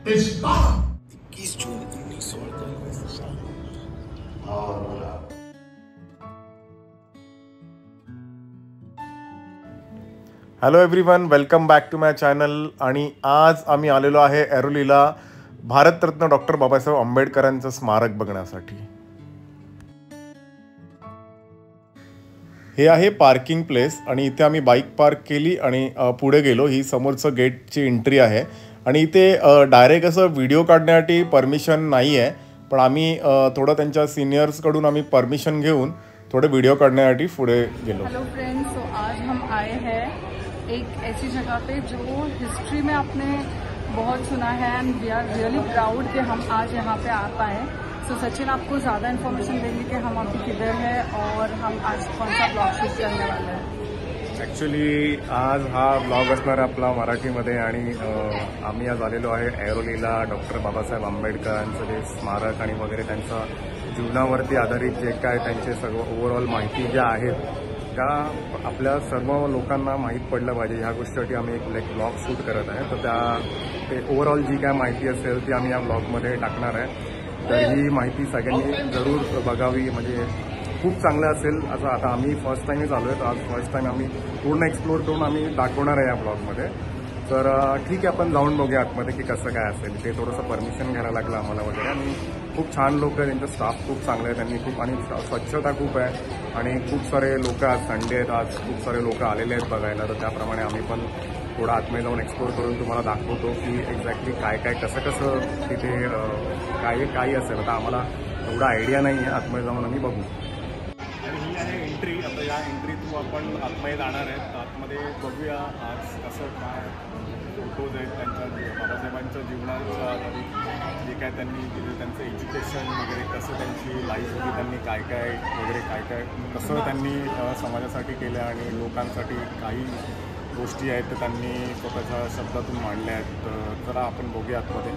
21 जून 1948 hello everyone, welcome back to my channel. आणि आज आम्ही आलेलो आहे ऐरोलीला भारतरत्न डॉक्टर बाबासाहेब आंबेडकरांचं स्मारक बघण्यासाठी. हे आहे पार्किंग प्लेस आणि इथे आम्ही बाईक पार्क केली आणि पुढे गेलो. ही समोरचं गेटची एंट्री आहे आणि इथे डायरेक्ट असं व्हिडिओ काढण्यासाठी परमिशन नाही आहे, पण आम्ही थोडं त्यांच्या सिनियर्सकडून आम्ही परमिशन घेऊन थोडे व्हिडिओ काढण्यासाठी पुढे गेलो. हेलो फ्रेंड्स, तो आज हम आए हैं एक ऐसी जगह पे जो हिस्ट्री में आपने बहुत सुना है and we are really proud कि हम आज यहाँ पे आ पाए. सो सचिन आपको ज़्यादा इन्फॉर्मेशन देंगे कि हम अभी किधर है और हम आज कौन सा ब्लॉग शूट करने वाले हैं. ॲक्च्युली आज हा ब्लॉग असणार आपला मराठीमध्ये आणि आम्ही आज आलेलो आहे ऐरोलीला डॉक्टर बाबासाहेब आंबेडकरांचं जे स्मारक आणि वगैरे त्यांच्या जीवनावरती आधारित जे काय त्यांचे सर्व ओव्हरऑल माहिती ज्या आहेत त्या आपल्या सर्व लोकांना माहीत पडलं पाहिजे ह्या गोष्टीसाठी आम्ही एक ब्लॉग शूट करत आहे. तर ते ओव्हरऑल जी काय माहिती असेल ती आम्ही या ब्लॉगमध्ये टाकणार आहे. तर ही माहिती सगळ्यांनी जरूर बघावी, म्हणजे खूप चांगलं असेल. असं आता आम्ही फर्स्ट टाईमच आलो आहे, तर आज फर्स्ट टाईम आम्ही पूर्ण एक्सप्लोर करून आम्ही दाखवणार आहे या ब्लॉगमध्ये. तर ठीक आहे, आपण जाऊन बघूया आतमध्ये की कसं काय असेल. ते थोडंसं परमिशन घ्यायला लागलं आम्हाला वगैरे. आणि खूप छान लोक आहे, त्यांचा स्टाफ खूप चांगला आहे, त्यांनी खूप आणि स्वच्छता खूप आहे आणि खूप सारे लोक आज संडे आहेत, आज खूप सारे लोक आलेले आहेत बघायला. तर त्याप्रमाणे आम्ही पण थोडं आतमध्ये जाऊन एक्सप्लोर करून तुम्हाला दाखवतो की एक्झॅक्टली काय काय कसं कसं तिथे काही असेल. आता आम्हाला एवढा आयडिया नाही आहे, आतमध्ये जाऊन आम्ही बघू. आणि ही आहे एंट्री. आता या एंट्री थ्रू आपण आतमध्ये जाणार आहेत. आतमध्ये बघूया आज कसं काय फोटोज आहेत त्यांच्या बाबासाहेबांच्या जीवनाच्या आधारित जे काय त्यांनी दिलं, त्यांचं एज्युकेशन वगैरे कसं त्यांची लाईफ होती, त्यांनी काय काय वगैरे काय काय कसं त्यांनी समाजासाठी केलं आणि लोकांसाठी काही गोष्टी आहेत तर त्यांनी स्वतःच्या शब्दातून मांडल्या आहेत. तर जरा आपण बघूया आतमध्ये.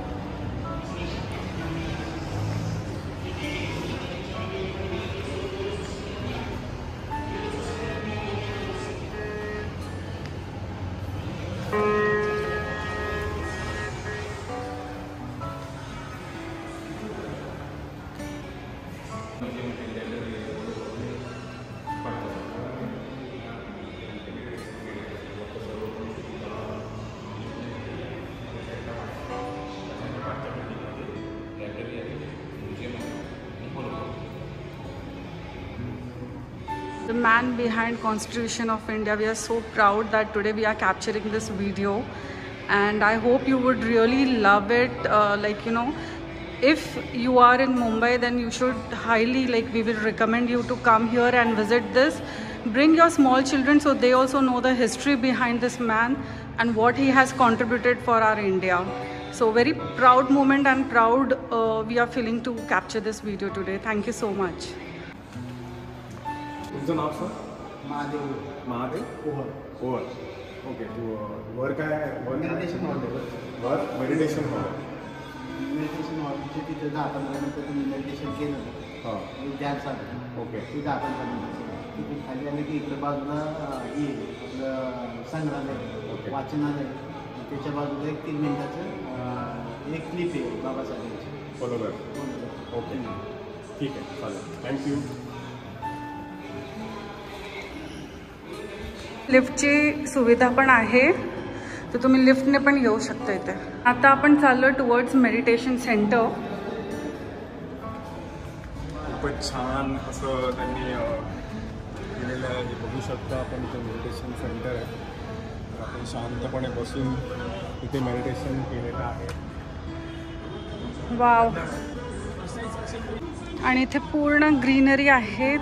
The man behind Constitution of India. We are so proud that today we are capturing this video and I hope you would really love it. If you are in Mumbai, then you should highly, we will recommend you to come here and visit this. Bring your small children so they also know the history behind this man and what he has contributed for our India. So very proud moment and proud we are feeling to capture this video today. Thank you so much. तुमचं नाव sir? Mahadev. Over. Okay. वर काय meditation hall meditation hall तिथे 10-15 मिनिटं तुम्ही meditation केलं ध्यान साधन. Okay. ती 10-15 मिनिटं तिथे खाली आले की इकडे बाजूला हे आपलं संग्रहालय, वाचनालय, त्याच्या बाजूला एक 3 मिनिटाचं एक क्लिप आहे बाबासाहेबांची. बरोबर. ओके, ठीक आहे, चालेल, थँक्यू. लिफ्टची सुविधा पण आहे, तर तुम्ही लिफ्टने पण येऊ शकता इथे. आता आपण चाललो टुवर्ड्स मेडिटेशन सेंटर. खूपच छान असं त्यांनी केलेलं आहे, हे बघू शकता आपण. इथे मेडिटेशन सेंटर आहे, आपण शांतपणे बसून इथे मेडिटेशन केलेलं आहे. वाव. आणि इथे पूर्ण ग्रीनरी आहे,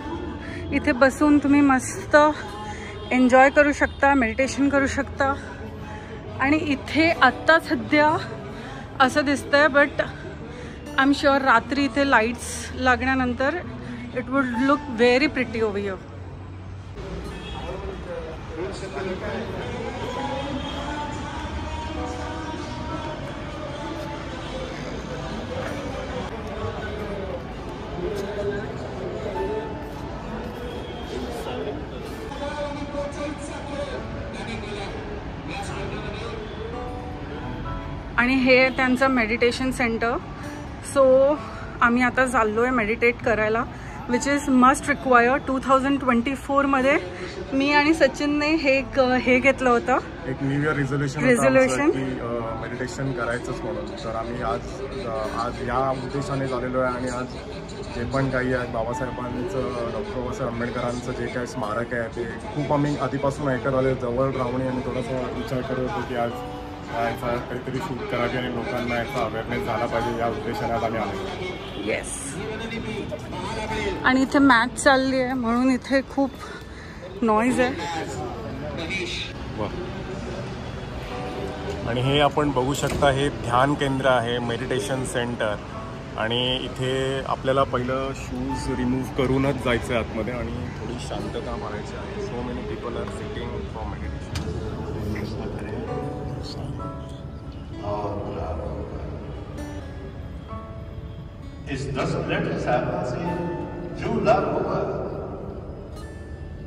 इथे बसून तुम्ही मस्त एन्जॉय करू शकता, मेडिटेशन करू शकता. आणि इथे आत्ता सध्या असं दिसतंय, बट आय एम शुअर रात्री इथे लाईट्स लागल्यानंतर it would look very pretty over here. आणि हे त्यांचं मेडिटेशन सेंटर. सो आम्ही आता चाललो आहे मेडिटेट करायला, विच इज मस्ट रिक्वायर. 2024 मध्ये मी आणि सचिनने हे घेतलं होतं, एक न्यू इयर रिझोल्युशन की मेडिटेशन करायचंच म्हणून. तर आम्ही आज या उद्देशाने झालेलो आहे. आणि आज जे पण काही आहे बाबासाहेबांचं, डॉक्टर बाबासाहेब आंबेडकरांचं जे काही स्मारक आहे ते खूप आम्ही आधीपासून ऐकत आले. जवळ राहून आणि थोडासा विचार करत होतो की आज याचा काहीतरी शूट करावी आणि लोकांना याचा अवेअरनेस झाला पाहिजे, या उद्देशाने आज आम्ही आलो. येस. आणि इथे मॅच चालली आहे म्हणून इथे खूप नॉईज आहे. आणि हे आपण बघू शकता, हे ध्यान केंद्र आहे, मेडिटेशन सेंटर. आणि इथे आपल्याला पहिलं शूज रिमूव्ह करूनच जायचं आहे आतमध्ये आणि थोडी शांतता मारायची आहे. So many people are sitting for meditation. इस 10 मिनट साहब से जो लाभ होगा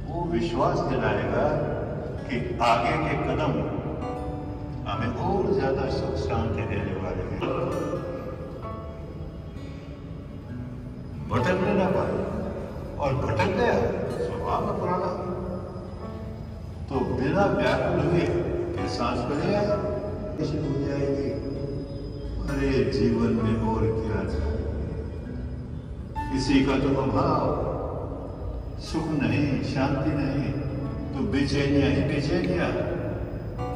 वो विश्वास दिलाएगा कि आगे के कदम हमें और ज्यादा सुख शांति देने वाले हैं. भटकने ना पाए और भटक गया स्वभाव में पुराना तो बिना व्याकुल हुए फिर सांस बढ़िया हो जाएगी. अरे जीवन में और क्या चाहिए, किसी का तो अभाव, सुख नहीं, शांति नहीं, तो बेचैनियां ही बेचैनियां.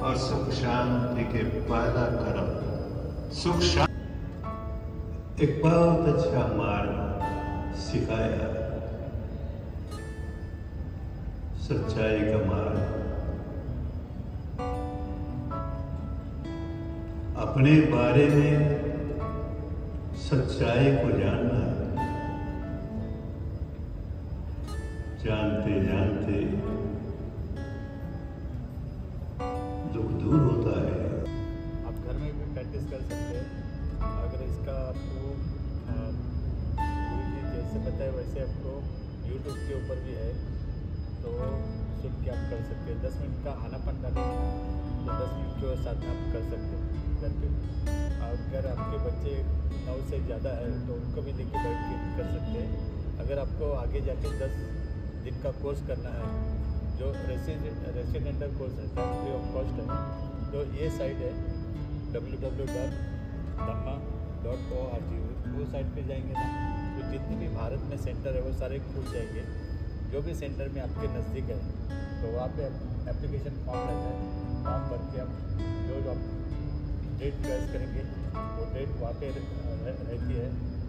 और सुख शांति के पहला कदम सुख शांति. एक बहुत अच्छा मार्ग सिखाया, सच्चाई का मार्ग. अपने बारे में सच्चाई को जानना, जानते जानते दुख दूर होता है. आप घर में भी प्रैक्टिस कर सकते हैं. अगर इसका आपको जैसे बताया वैसे आपको YouTube के ऊपर भी है, तो सुन के आप कर सकते हैं. 10 मिनट का आनापान डालेंगे तो 10 मिनट के साथ आप कर सकते हैं घर पे. अगर आपके बच्चे 9 से ज़्यादा है तो उनको भी लेके बैठ के कर सकते हैं. अगर आपको आगे जाके 10 दिन का कोर्स करना है, जो रेसिडेंटल कोर्स है, फ्री ऑफ कॉस्ट है, तो ये साइट है www.dhamma.org. वो साइट पे जाएंगे ना तो जितने भी भारत में सेंटर है वो सारे खुल जाएंगे. जो भी सेंटर में आपके नज़दीक है तो वहाँ पे एप्लीकेशन फॉर्म रहता है. फॉर्म भर के आप जो आप डेट चॉइस करेंगे वो डेट वहाँ पे रहती है,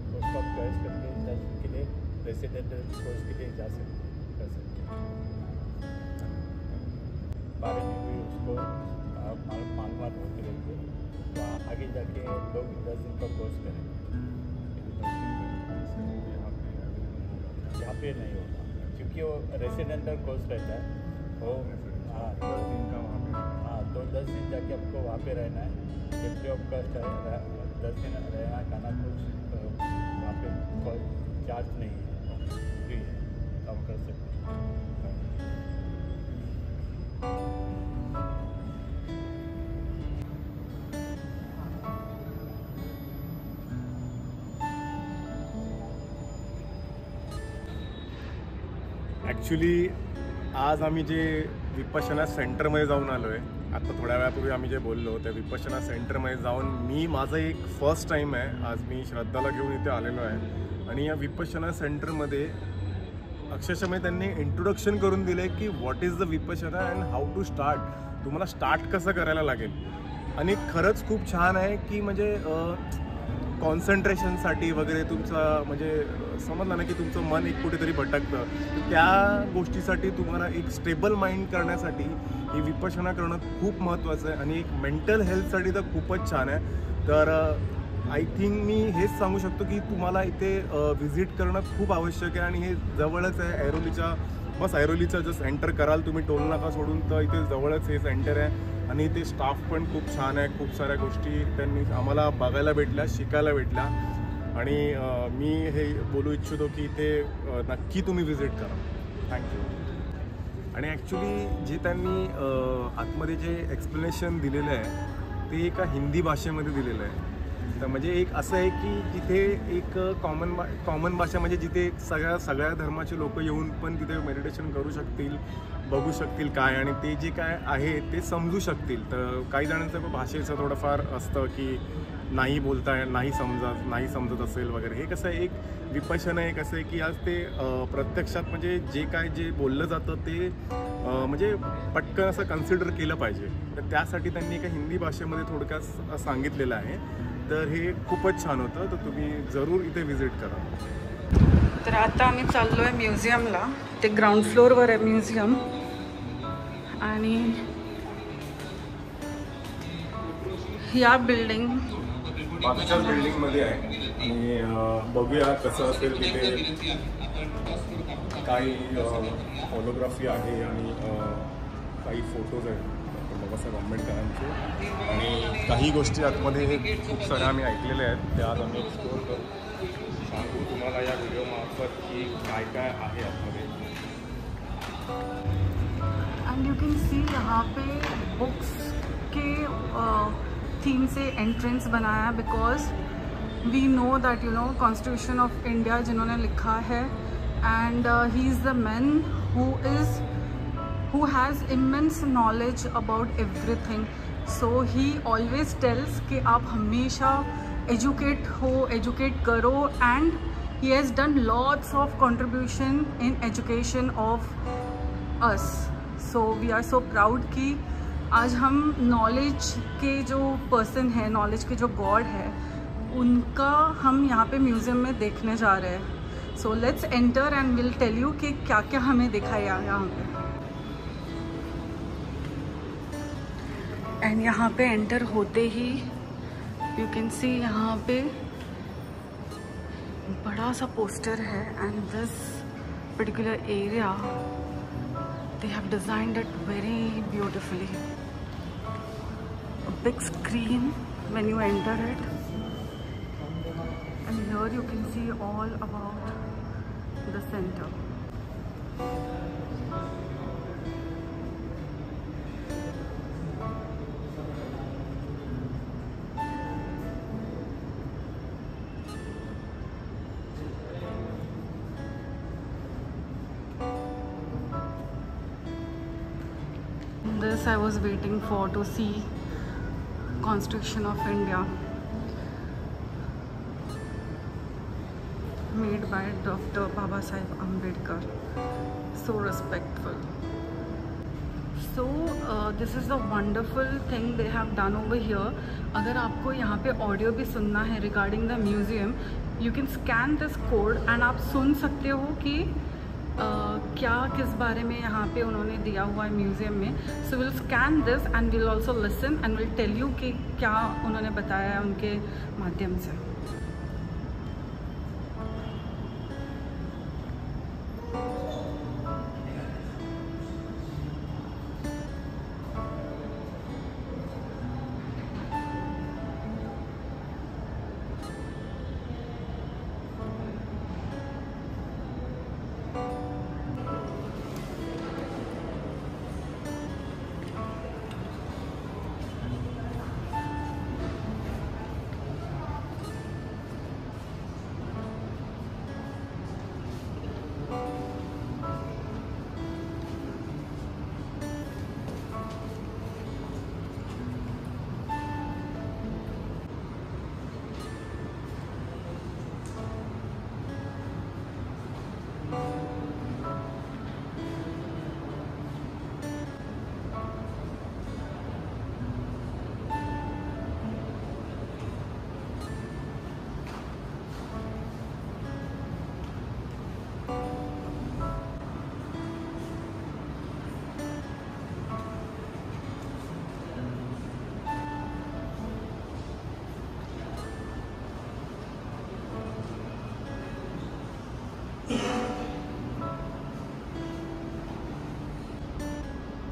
तो उसको आप चॉइस करके 10 दिन के लिए रेसिडेंटल कोर्स के लिए जा सकते हैं, कर सकते हैं. बारे में भी उसको मालूमात होती रहती है. तो आगे जाके लोग 10 दिन का कोर्स करेंगे. यहाँ पे नहीं होगा क्योंकि वो रेसिडेंटल कोर्स रहता है. वो हाँ 10 दिन का वहाँ पे. हाँ तो 10 दिन जाके आपको वहाँ पे रहना है. फ्री ऑफ कॉस्ट है. 10 दिन रहना, खाना कुछ वहाँ पे कोई चार्ज नहीं है, फ्री है, तो आप कर सकते हैं. ॲक्च्युली आज आम्ही जे विपश्यना सेंटरमध्ये जाऊन आलो आहे, आता थोड्या वेळापूर्वी आम्ही जे बोललो त्या विपश्यना सेंटरमध्ये जाऊन माझं एक फर्स्ट टाईम आहे. आज मी श्रद्धाला घेऊन इथे आलेलो आहे. आणि या विपश्यना सेंटरमध्ये अक्षरशः त्यांनी इंट्रोडक्शन करून दिलं आहे की what is the Vipassana and how to start. तुम्हाला स्टार्ट कसं करायला लागेल. आणि खरंच खूप छान आहे की म्हणजे कॉन्सन्ट्रेशनसाठी वगैरे तुमचा म्हणजे समजलं ना की तुमचं मन एक कुठेतरी भटकतं, त्या गोष्टीसाठी तुम्हाला एक स्टेबल माइंड करण्यासाठी ही विपश्यना करणं खूप महत्त्वाचं आहे. आणि एक मेंटल हेल्थसाठी तर खूपच छान आहे. तर आय थिंक मी हेच सांगू शकतो की तुम्हाला इथे व्हिजिट करणं खूप आवश्यक आहे. आणि हे जवळच आहे ऐरोलीच्या. बस ऐरोलीचं जर एंटर कराल तुम्ही टोल नाका सोडून तर इथे जवळच हे सेंटर आहे. आणि ते स्टाफ पण खूप छान आहे. खूप साऱ्या गोष्टी त्यांनी आम्हाला बघायला भेटल्या, शिकायला भेटल्या. आणि मी हे बोलू इच्छितो की इथे नक्की तुम्ही व्हिजिट करा. थँक्यू. आणि ॲक्च्युली जे त्यांनी आतमध्ये जे एक्सप्लेनेशन दिलेलं आहे ते एका हिंदी भाषेमध्ये दिलेलं आहे. तर म्हणजे एक असं आहे की जिथे एक कॉमन भाषा म्हणजे जिथे सगळ्या धर्माचे लोक येऊन पण तिथे मेडिटेशन करू शकतील, बघू शकतील काय, आणि ते जे काय आहे ते समजू शकतील. तर काही जणांचं भाषेचं थोडंफार असतं की नाही समजत असेल वगैरे. हे कसं आहे, एक विपश्यना एक असं आहे की आज ते प्रत्यक्षात म्हणजे जे बोललं जातं ते म्हणजे पटकन असं कन्सिडर केलं पाहिजे. तर त्यासाठी त्यांनी एका हिंदी भाषेमध्ये थोडक्यात सांगितलेलं आहे. तर हे खूपच छान होतं. तर तुम्ही जरूर इथे व्हिजिट करा. तर आता आम्ही चाललो आहे म्युझियमला. ते ग्राउंड फ्लोअरवर आहे म्युझियम, आणि या बाजूच्याच बिल्डिंगमध्ये आहे. आणि बघूया कसं असेल तिथे. काही फोटोग्राफी आहे आणि काही फोटोज आहेत बाबासाहेब आंबेडकरांचे, आणि काही गोष्टी आतमध्ये खूप साऱ्या आम्ही ऐकलेल्या आहेत, त्या आज आम्ही एक्सप्लोअर करू. सांगू तुम्हाला या व्हिडिओमार्फत की काय काय आहे आतमध्ये. एंड यू कैन सी यहाँ पे बुक्स के थीम से एंट्रेंस बनाया, because we know that constitution of India जिन्होंने लिखा है, and he is the man who has immense knowledge about everything. So he always tells कि आप हमेशा educate करो, and he has done lots of contribution in education of us. So we are so proud कि आज हम knowledge के जो person है, knowledge के जो God है, उनका हम यहाँ पे म्यूज़ियम में देखने जा रहे हैं. So let's enter and will tell you कि क्या क्या हमें दिखाया यहाँ पे. एंड यहाँ पे एंटर होते ही यू कैन सी यहाँ पे बड़ा सा पोस्टर है, end this particular area they have designed it very beautifully. A big screen when you enter it, and here you can see all about the center. This I was waiting for, to see Constitution of India made by Dr. Babasaheb Ambedkar. So respectful. So this is a wonderful thing they have done over here. अगर आपको यहाँ पे audio भी सुनना है regarding the museum, you can scan this code and आप सुन सकते हो कि क्या किस बारे में यहाँ पे उन्होंने दिया हुआ है म्यूज़ियम में. So will scan this and will also listen and will tell you कि क्या उन्होंने बताया है उनके माध्यम से.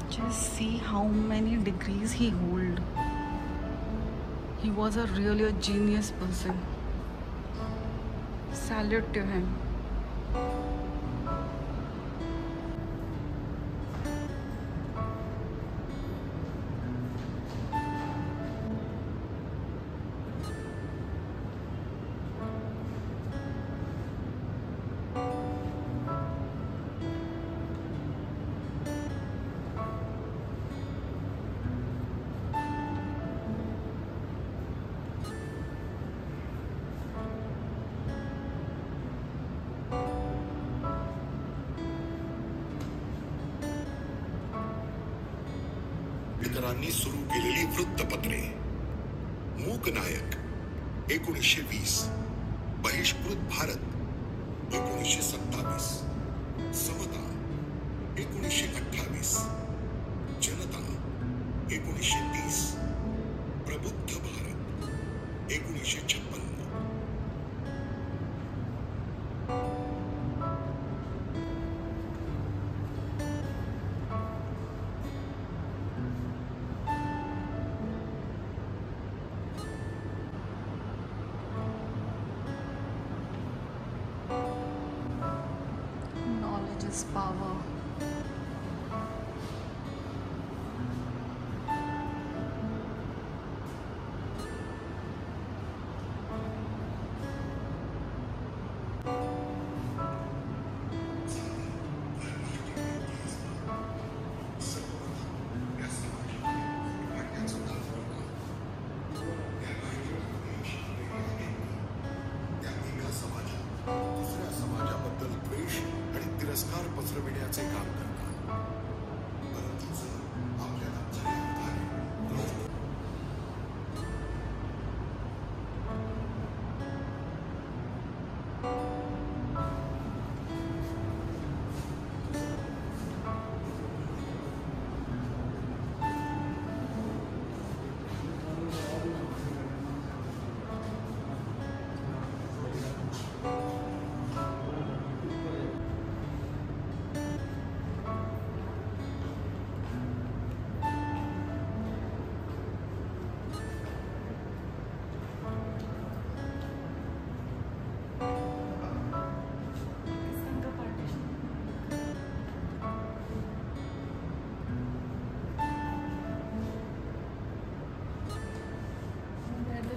Just see how many degrees he hold. He was really a genius person. Salute to him. आंबेडकरांनी सुरू केलेली वृत्तपत्रे. मूकनायक 1920, बहिष्कृत भारत 1927, समता 1928, जनता 1930, प्रबुद्ध भारत 1956. Knowledge is power. दुसऱ्या समाजाबद्दल द्वेष आणि तिरस्कार पसरविण्याचे काम करतात. परंतु जर आपल्याला खऱ्या अर्थाने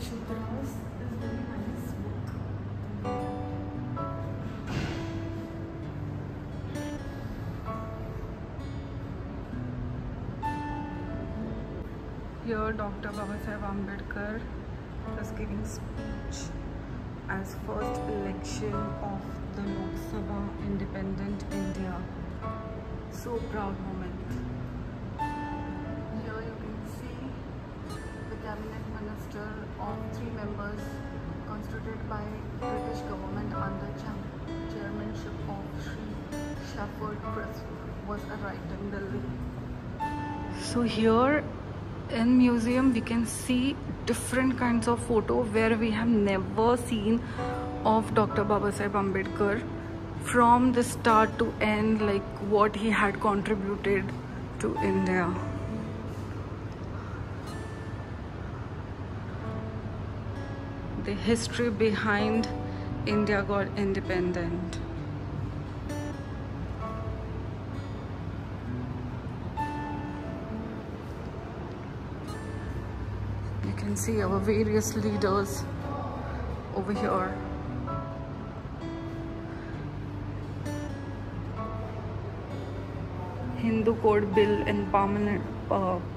Shudras is very nice book. Here Dr. Babasaheb Ambedkar is giving speech as first election of the Lok Sabha independent India. So proud moment. Here you can see the cabinet minister of 3 members constituted by British government under chairmanship of Sri Stafford Cripps was arrived in Delhi. So here in museum we can see different kinds of photo where we have never seen of Dr. Babasaheb Ambedkar from the start to end, like what he had contributed to India. The history behind India got independent. You can see our various leaders over here. Hindu Code Bill in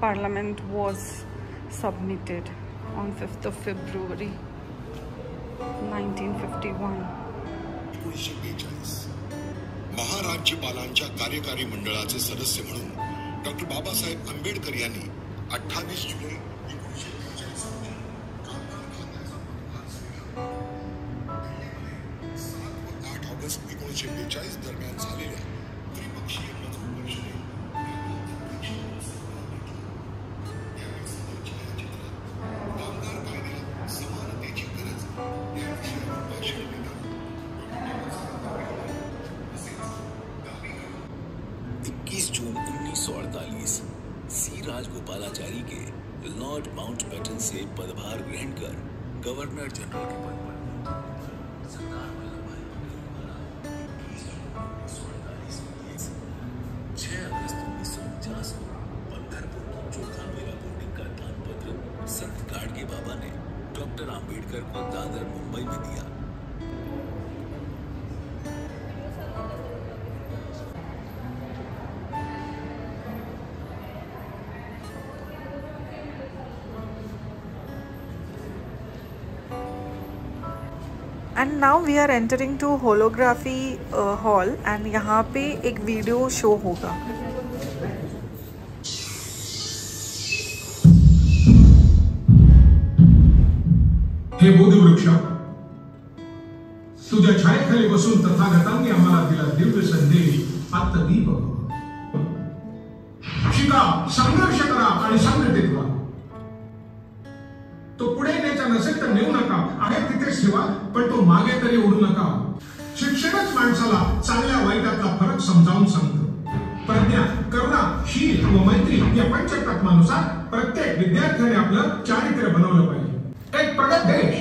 Parliament was submitted on 5th of February 1951. 1942 महाराज्यपालांच्या कार्यकारी मंडळाचे सदस्य म्हणून doctor Babasaheb Ambedkar यांनी 28 जुलै 1942 कामगार खात्याचा पदभार स्वीकारला. दिल्लीमध्ये 7 व 8 ऑगस्ट 1942 दरम्यान झालेल्या त्रिपक्षीय मजबूत परिषदेत कामगार कायद्यात समानतेची गरज या विषयावर भाषण देतात. 21 जून 1948 सी राजगोपालाचारी के लॉर्ड माउंटबेटन से पदभार ग्रहण कर गवर्नर जनरल के पद पर सरदार वल्लभभाई पटेल द्वारा 21 जून 1948 6 अगस्त 1949 को पंढरपुर चोखा मेला बोर्डिंग का दानपत्र संत गाडगे बाबा ने डॉक्टर आंबेडकर को दादर मुंबई में दिया. And now we are entering to holography hall and यहाँ पे एक वीडियो शो होगा. हे बोधिवृक्ष, तुझ्या छायेखाली बसून तथागतांनी आम्हाला दिला दिव्य संदेश आत्मदीप भव. शिका, संघर्ष करा आणि संघटित व्हा. तो पुढे न्यायचा नसेल तर नेऊ नका, आहे तिथेच ठेवा, पण तो मागे तरी ओढू नका. शिक्षणच माणसाला चांगल्या वाईटातला फरक समजावून सांगतं. प्रज्ञा, करुणा, शील व मैत्री या पंचतत्वानुसार प्रत्येक विद्यार्थ्याने आपलं चारित्र्य बनवलं पाहिजे. एक प्रगत देश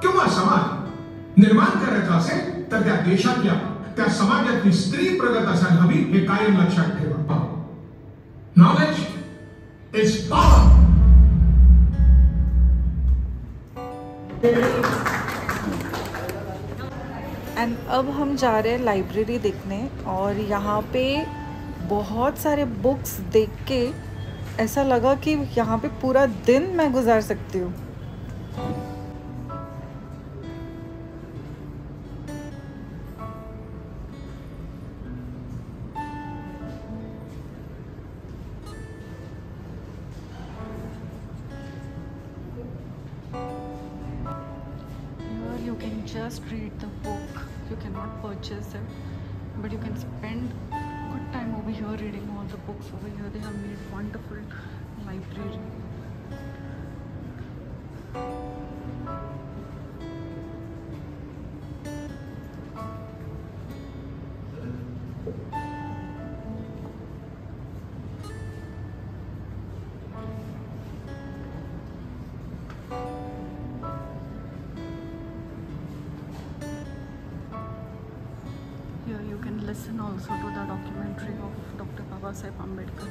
किंवा समाज निर्माण करायचा असेल तर त्या देशातल्या, त्या समाजातली स्त्री प्रगत असायला हवी, हे कायम लक्षात ठेवा. Knowledge is power. एंड अब हम जा रहे हैं लाइब्रेरी देखने, और यहाँ पे बहुत सारे बुक्स देख के ऐसा लगा कि यहाँ पे पूरा दिन मैं गुजार सकती हूँ. Here you can just read the book. You cannot purchase it, but you can spend good time over here reading all the books over here. They have made wonderful library. Here you can listen also to the documentary of Dr. Babasaheb Ambedkar.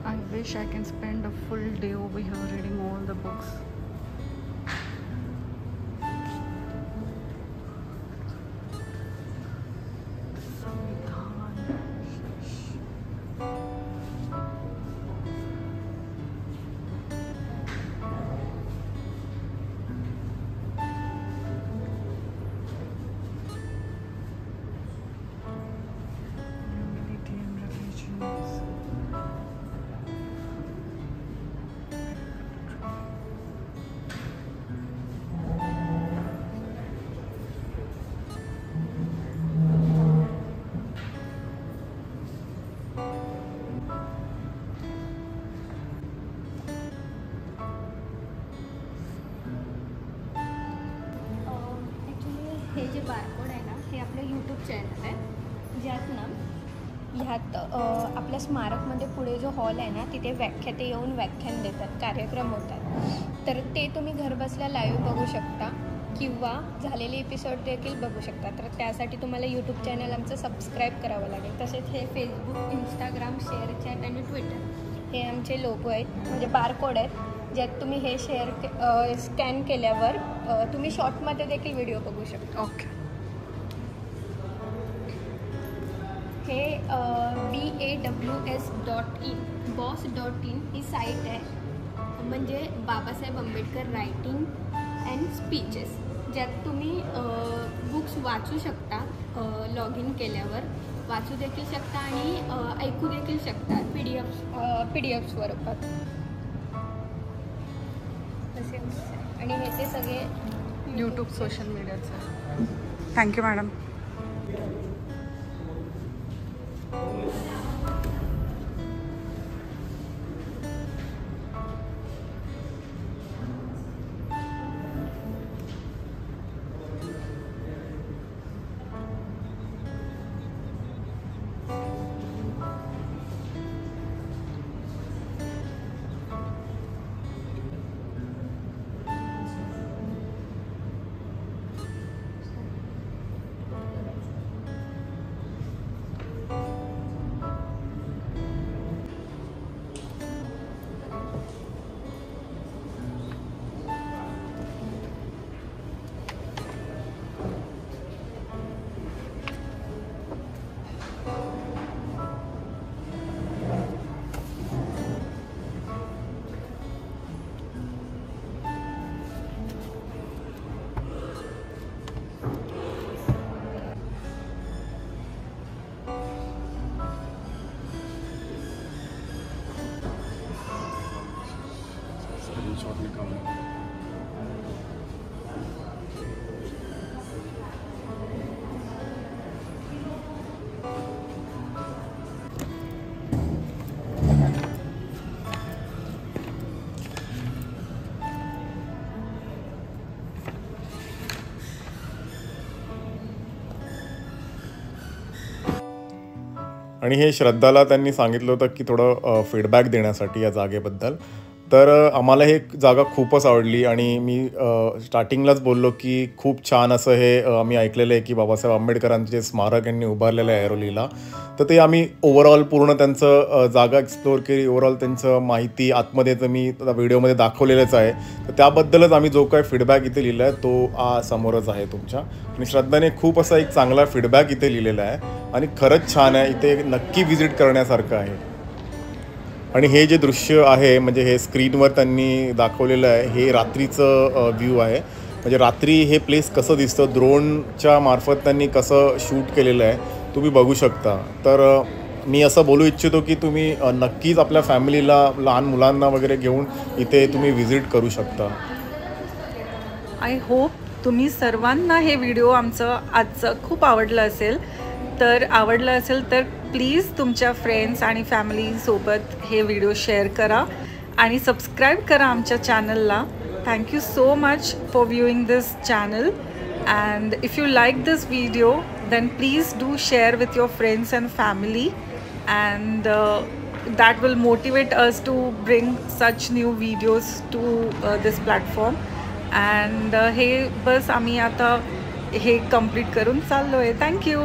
I wish I can spend a full day over here reading all the books. हे जे barcode आहे ना, हे आपलं YouTube channel आहे, ज्यात ना ह्यात आपल्या स्मारकमध्ये पुढे जो हॉल आहे ना, तिथे व्याख्याते येऊन व्याख्यान देतात, कार्यक्रम होतात. तर ते तुम्ही घरबसल्या लाईव्ह बघू शकता किंवा झालेले एपिसोड देखील बघू शकता. तर त्यासाठी तुम्हाला यूट्यूब चॅनल आमचं सबस्क्राईब करावं लागेल. तसेच हे फेसबुक, इंस्टाग्राम, शेअरचॅट आणि ट्विटर हे आमचे लोगो आहेत, म्हणजे बारकोड आहेत, ज्यात तुम्ही हे स्कॅन केल्यावर तुम्ही शॉर्टमध्ये देखील व्हिडिओ बघू शकता. ओके. हे BAWS.in boss.in ही साईट आहे, म्हणजे Babasaheb Ambedkar writing and speeches, ज्यात तुम्ही बुक्स वाचू शकता. लॉग इन केल्यावर वाचू देखील शकता आणि ऐकू देखील शकता PDF स्वरूपात. आणि हे ते सगळे यूट्यूब सोशल मीडियाचं. Thank you madam. शॉट निकालला. आणि हे श्रद्धाला त्यांनी सांगितलं होतं की थोडं फीडबॅक देण्यासाठी या जागेबद्दल. तर आम्हाला हे जागा खूपच आवडली आणि मी स्टार्टिंगलाच बोललो की खूप छान असं हे आम्ही ऐकलेलं आहे की बाबासाहेब आंबेडकरांचे जे स्मारक यांनी उभारलेलं आहे ऐरोलीला. तर ते आम्ही ओव्हरऑल पूर्ण त्यांचं जागा एक्सप्लोअर केली, ओव्हरऑल त्यांचं माहिती आतमध्ये तर मी व्हिडिओमध्ये दाखवलेलंच आहे. तर त्याबद्दलच आम्ही जो काय फीडबॅक इथे लिहिला आहे तो समोरच आहे तुमच्या. आणि श्रद्धाने खूप असा एक चांगला फीडबॅक इथे लिहिलेला आहे आणि खरंच छान आहे. इथे नक्की व्हिजिट करण्यासारखं आहे. आणि हे जे दृश्य आहे म्हणजे हे स्क्रीनवर त्यांनी दाखवलेलं आहे, हे रात्रीचं व्ह्यू आहे. म्हणजे रात्री हे प्लेस कसं दिसतं, ड्रोनच्या मार्फत त्यांनी कसं शूट केलेलं आहे तुम्ही बघू शकता. तर मी असं बोलू इच्छितो की तुम्ही नक्कीच आपल्या फॅमिलीला, लहान मुलांना वगैरे घेऊन इथे तुम्ही व्हिजिट करू शकता. आय होप तुम्ही सर्वांना हे व्हिडिओ आमचं आजचं खूप आवडलं असेल. तर प्लीज तुमच्या फ्रेंड्स आणि फॅमिलीसोबत हे व्हिडिओ शेअर करा आणि सबस्क्राईब करा आमच्या चॅनलला. Thank you so much for viewing this channel. And if you like this video then please do share with your friends and family, and that will motivate us to bring such new videos to this platform. And हे बस आम्ही आता हे complete करून चाललो आहे. Thank you.